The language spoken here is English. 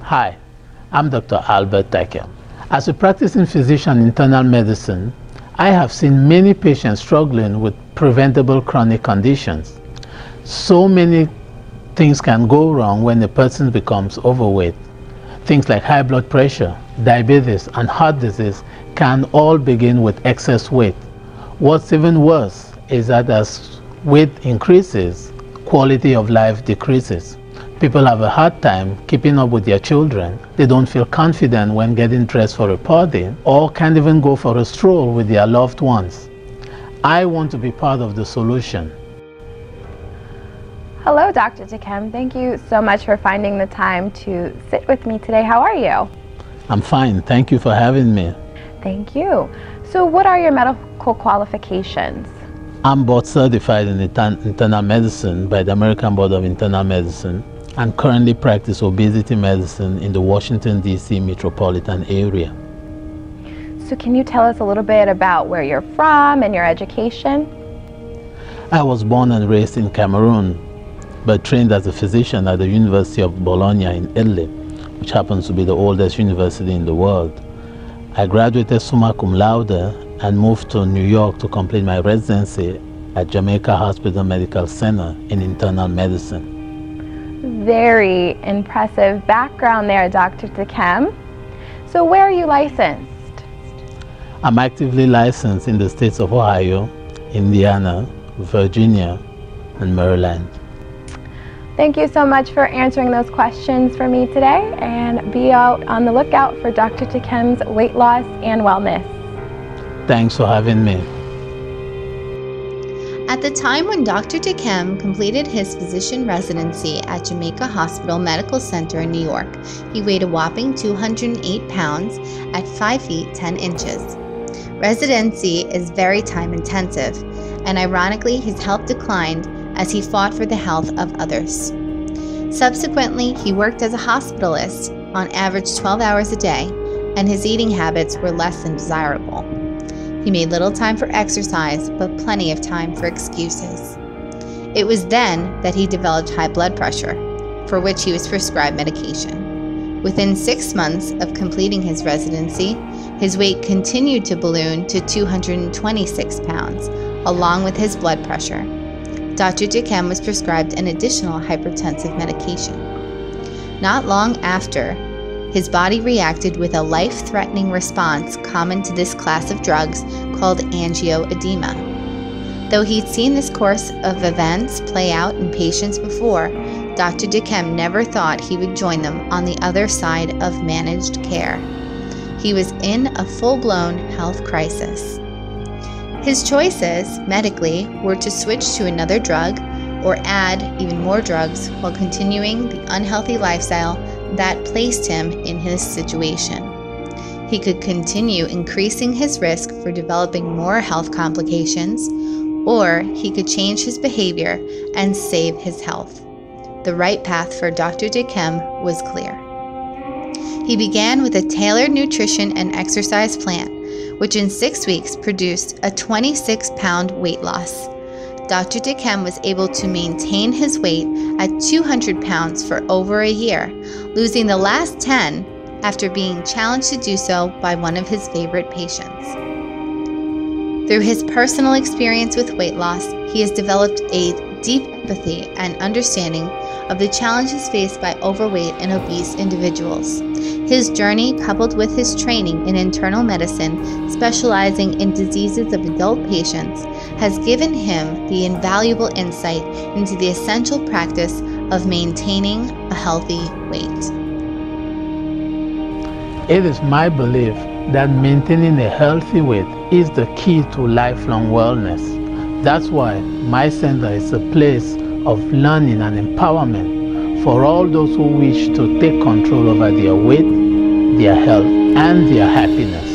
Hi, I'm Dr. Takem. As a practicing physician in internal medicine, I have seen many patients struggling with preventable chronic conditions. So many things can go wrong when a person becomes overweight. Things like high blood pressure, diabetes, and heart disease can all begin with excess weight. What's even worse is that as weight increases, quality of life decreases. People have a hard time keeping up with their children. They don't feel confident when getting dressed for a party or can't even go for a stroll with their loved ones. I want to be part of the solution. Hello, Dr. Takem. Thank you so much for finding the time to sit with me today. How are you? I'm fine. Thank you for having me. Thank you. So what are your medical qualifications? I'm board certified in internal medicine by the American Board of Internal Medicine and currently practice obesity medicine in the Washington, D.C. metropolitan area. So can you tell us a little bit about where you're from and your education? I was born and raised in Cameroon, but trained as a physician at the University of Bologna in Italy, which happens to be the oldest university in the world. I graduated summa cum laude and moved to New York to complete my residency at Jamaica Hospital Medical Center in internal medicine. Very impressive background there, Dr. Takem. So where are you licensed? I'm actively licensed in the states of Ohio, Indiana, Virginia, and Maryland. Thank you so much for answering those questions for me today, and be out on the lookout for Dr. Takem's weight loss and wellness. Thanks for having me. At the time when Dr. Takem completed his physician residency at Jamaica Hospital Medical Center in New York, he weighed a whopping 208 pounds at 5 feet 10 inches. Residency is very time intensive, and ironically his health declined as he fought for the health of others. Subsequently, he worked as a hospitalist on average 12 hours a day, and his eating habits were less than desirable. He made little time for exercise, but plenty of time for excuses. It was then that he developed high blood pressure, for which he was prescribed medication. Within 6 months of completing his residency, his weight continued to balloon to 226 pounds, along with his blood pressure. Dr. Takem was prescribed an additional hypertensive medication. Not long after, his body reacted with a life-threatening response common to this class of drugs called angioedema. Though he'd seen this course of events play out in patients before, Dr. Takem never thought he would join them on the other side of managed care. He was in a full-blown health crisis. His choices, medically, were to switch to another drug or add even more drugs while continuing the unhealthy lifestyle that placed him in his situation. He could continue increasing his risk for developing more health complications, or he could change his behavior and save his health. The right path for Dr. Takem was clear. He began with a tailored nutrition and exercise plan, which in 6 weeks produced a 26-pound weight loss. Dr. Takem was able to maintain his weight at 200 pounds for over a year, losing the last 10 after being challenged to do so by one of his favorite patients. Through his personal experience with weight loss, he has developed a deep empathy and understanding of the challenges faced by overweight and obese individuals. His journey, coupled with his training in internal medicine, specializing in diseases of adult patients, has given him the invaluable insight into the essential practice of maintaining a healthy weight. It is my belief that maintaining a healthy weight is the key to lifelong wellness. That's why my center is a place of learning and empowerment for all those who wish to take control over their weight, their health, and their happiness.